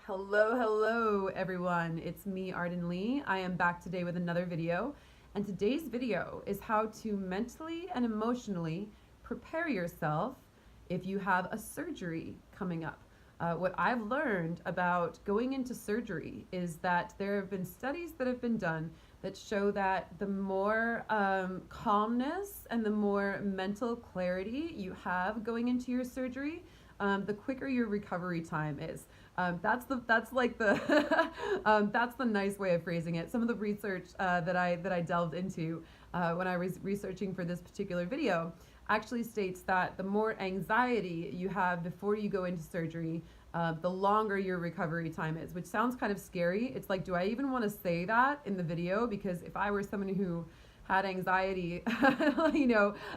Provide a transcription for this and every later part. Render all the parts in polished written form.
Hello everyone. It's me, Arden Lee. I am back today with another video. And today's video is how to mentally and emotionally prepare yourself if you have a surgery coming up. What I've learned about going into surgery is that there have been studies that have been done that show that the more calmness and the more mental clarity you have going into your surgery, the quicker your recovery time is. That's the nice way of phrasing it. Some of the research that I delved into when I was researching for this particular video actually states that the more anxiety you have before you go into surgery, the longer your recovery time is, which sounds kind of scary. It's like, do I even want to say that in the video? Because if I were someone who had anxiety,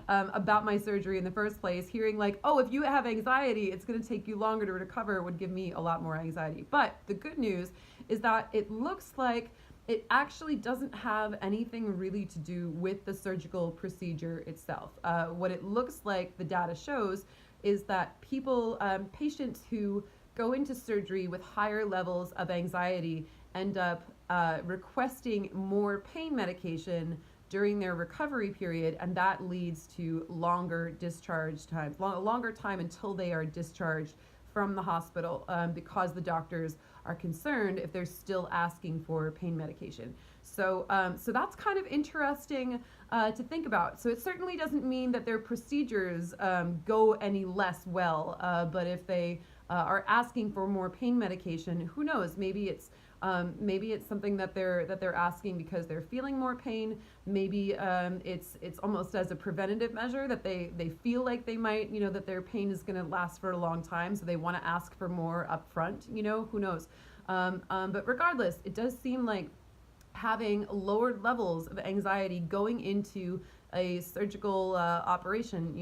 about my surgery in the first place, hearing like, oh, if you have anxiety, it's going to take you longer to recover would give me a lot more anxiety. But the good news is that it looks like it actually doesn't have anything really to do with the surgical procedure itself. What it looks like the data shows is that patients who go into surgery with higher levels of anxiety end up requesting more pain medication during their recovery period, and that leads to longer discharge times, longer time until they are discharged from the hospital, because the doctors are concerned if they're still asking for pain medication. So that's kind of interesting to think about. So it certainly doesn't mean that their procedures go any less well, but if they are asking for more pain medication, who knows? Maybe it's something that they're asking because they're feeling more pain. Maybe it's almost as a preventative measure that they feel like they might, that their pain is going to last for a long time, so they want to ask for more up front. Who knows? But regardless, it does seem like having lowered levels of anxiety going into a surgical operation,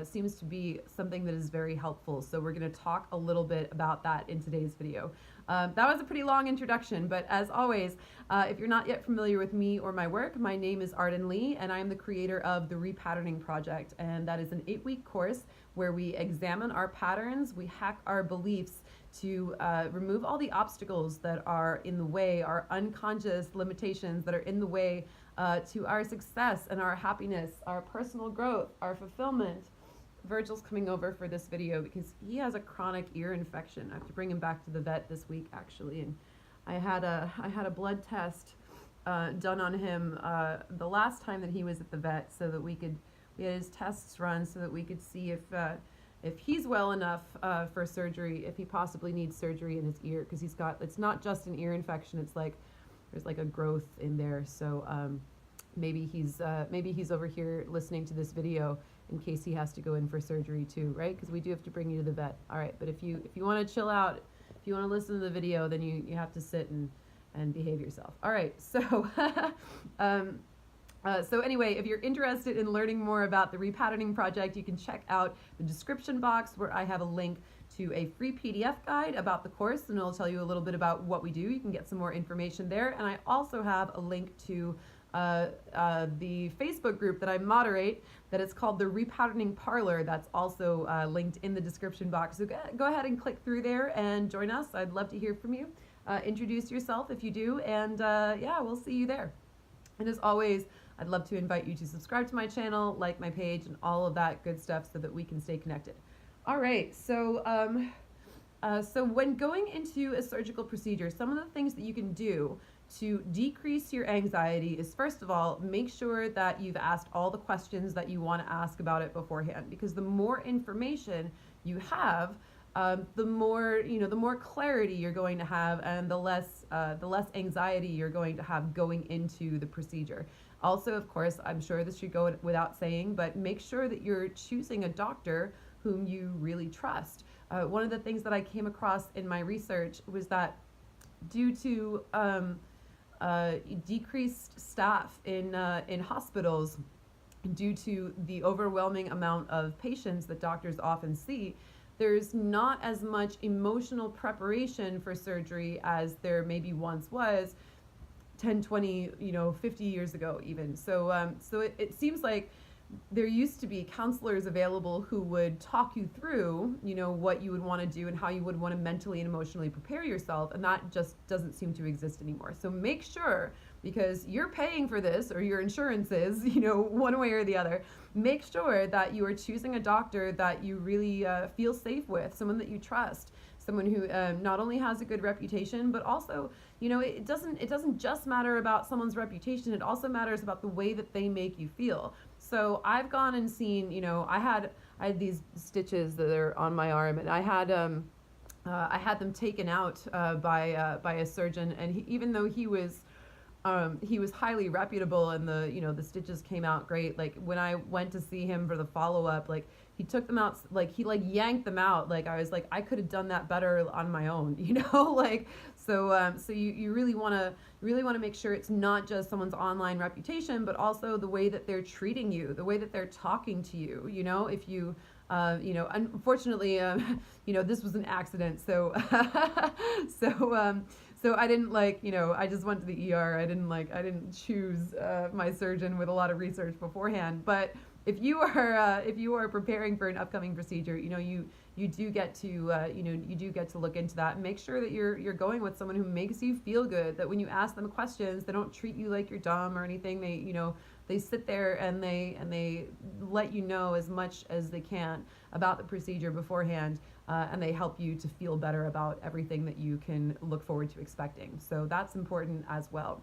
seems to be something that is very helpful. So we're going to talk a little bit about that in today's video. That was a pretty long introduction, but as always, if you're not yet familiar with me or my work, my name is Arden Lee, and I am the creator of the Repatterning Project, and that is an 8-week course where we examine our patterns, we hack our beliefs to remove all the obstacles that are in the way, our unconscious limitations that are in the way to our success and our happiness, our personal growth, our fulfillment. Virgil's coming over for this video because he has a chronic ear infection. I have to bring him back to the vet this week, actually, and I had a blood test done on him the last time that he was at the vet, so that we had his tests run so that we could see if he's well enough for surgery, if he possibly needs surgery in his ear, because it's not just an ear infection, it's like there's like a growth in there. So maybe he's over here listening to this video in case he has to go in for surgery too, right? Because we do have to bring you to the vet. All right, but if you want to chill out, if you want to listen to the video, then you have to sit and behave yourself. All right, so so anyway, if you're interested in learning more about the Repatterning Project, you can check out the description box where I have a link to a free PDF guide about the course, and it'll tell you a little bit about what we do. You can get some more information there. And I also have a link to the Facebook group that I moderate that is called the Repatterning Parlor. That's also linked in the description box. So go ahead and click through there and join us. I'd love to hear from you. Introduce yourself if you do, and yeah, we'll see you there. And as always, I'd love to invite you to subscribe to my channel, like my page, and all of that good stuff so that we can stay connected. All right, so so when going into a surgical procedure, some of the things that you can do to decrease your anxiety is, first of all, make sure that you've asked all the questions that you want to ask about it beforehand, because the more information you have, the more clarity you're going to have, and the less anxiety you're going to have going into the procedure. Also, of course, I'm sure this should go without saying, but make sure that you're choosing a doctor whom you really trust. One of the things that I came across in my research was that due to decreased staff in hospitals, due to the overwhelming amount of patients that doctors often see, there's not as much emotional preparation for surgery as there maybe once was 10, 20, 50 years ago even. So it seems like there used to be counselors available who would talk you through, what you would want to do and how you would want to mentally and emotionally prepare yourself, and that just doesn't seem to exist anymore. So make sure, because you're paying for this, or your insurance is, one way or the other, make sure that you are choosing a doctor that you really feel safe with, someone that you trust, someone who not only has a good reputation, but also, it doesn't just matter about someone's reputation. It also matters about the way that they make you feel. So I've gone and seen, I had these stitches that are on my arm, and I had them taken out by a surgeon, and even though he was highly reputable, and the stitches came out great. Like when I went to see him for the follow-up, like he took them out, like he yanked them out. Like I was like, I could have done that better on my own, like, so you really want to make sure it's not just someone's online reputation, but also the way that they're treating you, the way that they're talking to you. If you unfortunately, this was an accident. So, so I didn't I just went to the ER. I didn't choose my surgeon with a lot of research beforehand. But if you are preparing for an upcoming procedure, you do get to look into that and make sure that you're going with someone who makes you feel good. That when you ask them questions, they don't treat you like you're dumb or anything. They sit there and they let you know as much as they can about the procedure beforehand, and they help you to feel better about everything that you can look forward to expecting. So that's important as well.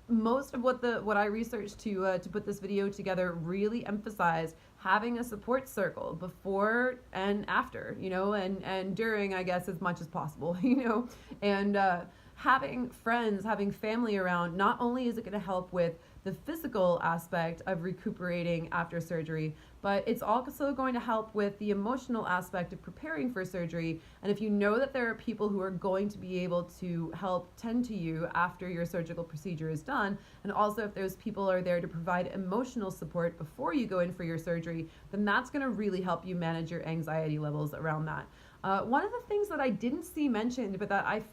Most of what I researched to put this video together really emphasized having a support circle before and after, and during, I guess, as much as possible, and having friends, having family around. Not only is it going to help with the physical aspect of recuperating after surgery, but it's also going to help with the emotional aspect of preparing for surgery. And if you know that there are people who are going to be able to help tend to you after your surgical procedure is done, and also if those people are there to provide emotional support before you go in for your surgery, then that's going to really help you manage your anxiety levels around that. One of the things that I didn't see mentioned, but that I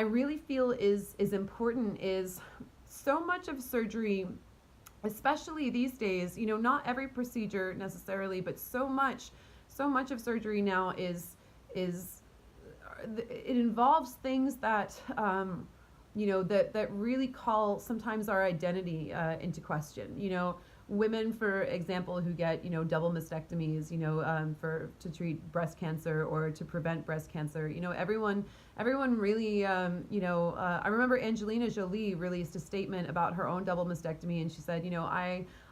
really feel is important, is so much of surgery, especially these days, not every procedure necessarily, but so much of surgery now it involves things that that really call sometimes our identity into question. Women, for example, who get double mastectomies, to treat breast cancer or to prevent breast cancer. Everyone really, I remember Angelina Jolie released a statement about her own double mastectomy, and she said,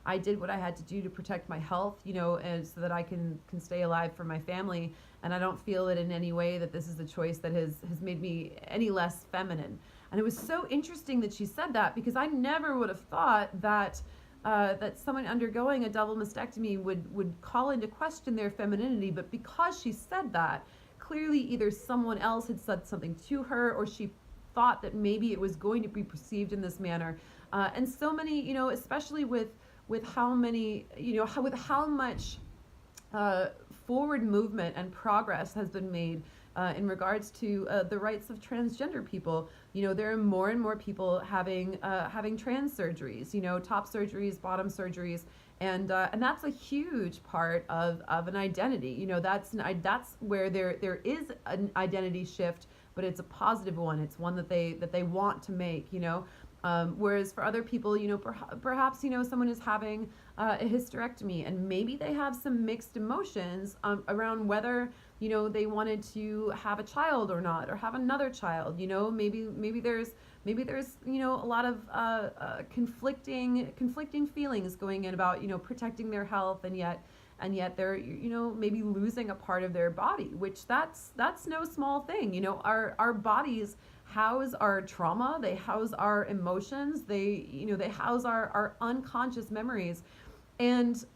I did what I had to do to protect my health, and so that I can stay alive for my family, and I don't feel it in any way that this is a choice that has made me any less feminine. And it was so interesting that she said that, because I never would have thought that someone undergoing a double mastectomy would call into question their femininity. But because she said that, clearly either someone else had said something to her, or she thought that maybe it was going to be perceived in this manner. And so many, especially with how many, with how much forward movement and progress has been made in regards to the rights of transgender people. There are more and more people having trans surgeries, top surgeries, bottom surgeries, and that's a huge part of an identity. That's where there is an identity shift, but it's a positive one. It's one that they want to make. Whereas for other people, perhaps someone is having a hysterectomy, and maybe they have some mixed emotions around whether they wanted to have a child or not, or have another child. Maybe there's a lot of conflicting feelings going in about protecting their health, and yet they're maybe losing a part of their body, which that's no small thing. Our bodies house our trauma, they house our emotions, they house our unconscious memories. And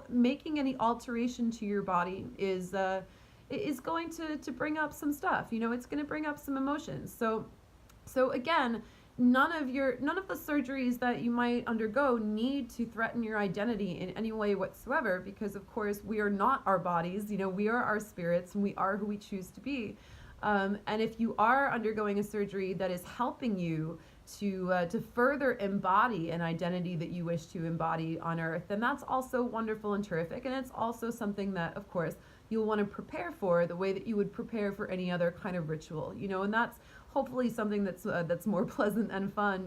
making any alteration to your body is going to bring up some stuff. It's going to bring up some emotions. So again, none of the surgeries that you might undergo need to threaten your identity in any way whatsoever, because of course we are not our bodies. We are our spirits, and we are who we choose to be. And if you are undergoing a surgery that is helping you to further embody an identity that you wish to embody on earth, then that's also wonderful and terrific. And it's also something that, of course, you'll want to prepare for the way that you would prepare for any other kind of ritual, and that's hopefully something that's more pleasant and fun,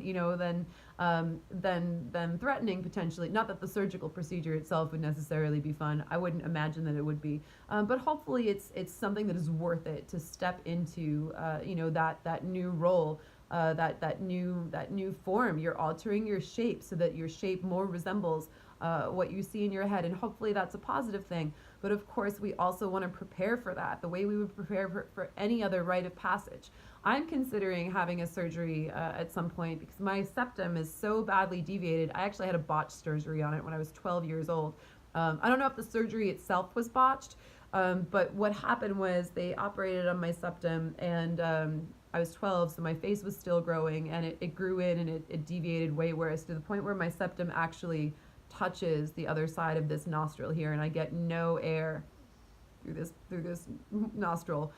than threatening potentially. Not that the surgical procedure itself would necessarily be fun. I wouldn't imagine that it would be, but hopefully it's something that is worth it to step into, that new role. That new form. You're altering your shape so that your shape more resembles what you see in your head, and hopefully that's a positive thing. But of course, we also want to prepare for that the way we would prepare for any other rite of passage. I'm considering having a surgery at some point because my septum is so badly deviated. I actually had a botched surgery on it when I was 12 years old. I don't know if the surgery itself was botched, but what happened was they operated on my septum, and I was 12, so my face was still growing, and it grew in, and it deviated way worse, to the point where my septum actually touches the other side of this nostril here, and I get no air through this nostril.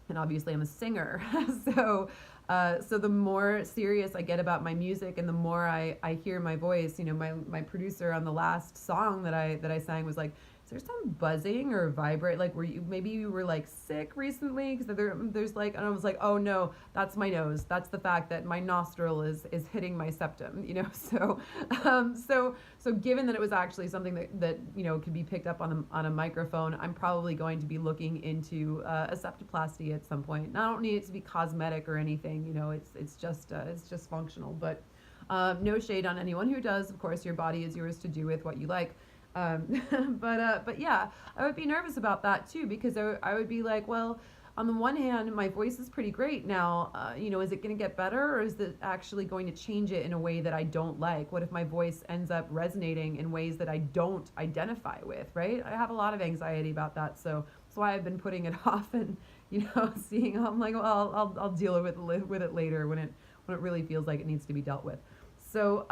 And obviously I'm a singer, so the more serious I get about my music, and the more I hear my voice, my producer on the last song that I sang was like, "Is there some buzzing or vibrate? Like, maybe you were like sick recently?" Because there's like, and I was like, "Oh no, that's my nose. That's the fact that my nostril is hitting my septum." So given that it was actually something that could be picked up on a microphone, I'm probably going to be looking into a septoplasty at some point. And I don't need it to be cosmetic or anything. It's just functional. But no shade on anyone who does. Of course, your body is yours to do with what you like. But yeah, I would be nervous about that too, because I would be like, well, on the one hand, my voice is pretty great now. Is it going to get better, or is it actually going to change it in a way that I don't like? What if my voice ends up resonating in ways that I don't identify with, right? I have a lot of anxiety about that, so that's why I've been putting it off, and seeing. I'm like, well, I'll deal with it later when it really feels like it needs to be dealt with. So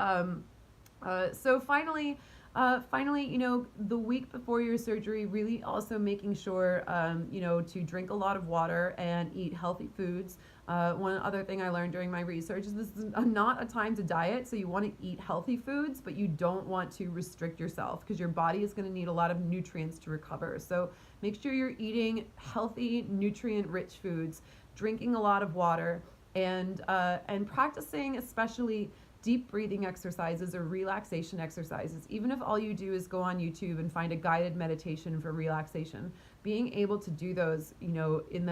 finally, the week before your surgery, really also making sure, to drink a lot of water and eat healthy foods. One other thing I learned during my research is this is not a time to diet, so you want to eat healthy foods, but you don't want to restrict yourself because your body is going to need a lot of nutrients to recover. So make sure you're eating healthy, nutrient-rich foods, drinking a lot of water, and practicing especially deep breathing exercises or relaxation exercises. Even if all you do is go on YouTube and find a guided meditation for relaxation, being able to do those, in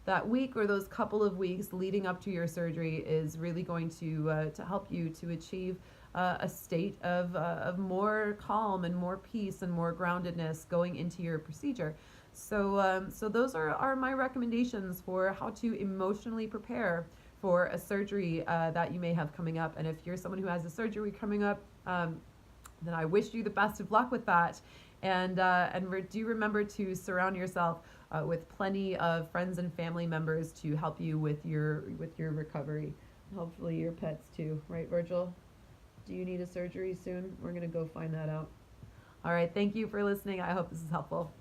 that week or those couple of weeks leading up to your surgery is really going to help you to achieve a state of more calm and more peace and more groundedness going into your procedure. So those are my recommendations for how to emotionally prepare for a surgery that you may have coming up. And if you're someone who has a surgery coming up, then I wish you the best of luck with that. And do remember to surround yourself with plenty of friends and family members to help you with your recovery. Hopefully your pets too, right, Virgil? Do you need a surgery soon? We're gonna go find that out. All right, thank you for listening. I hope this is helpful.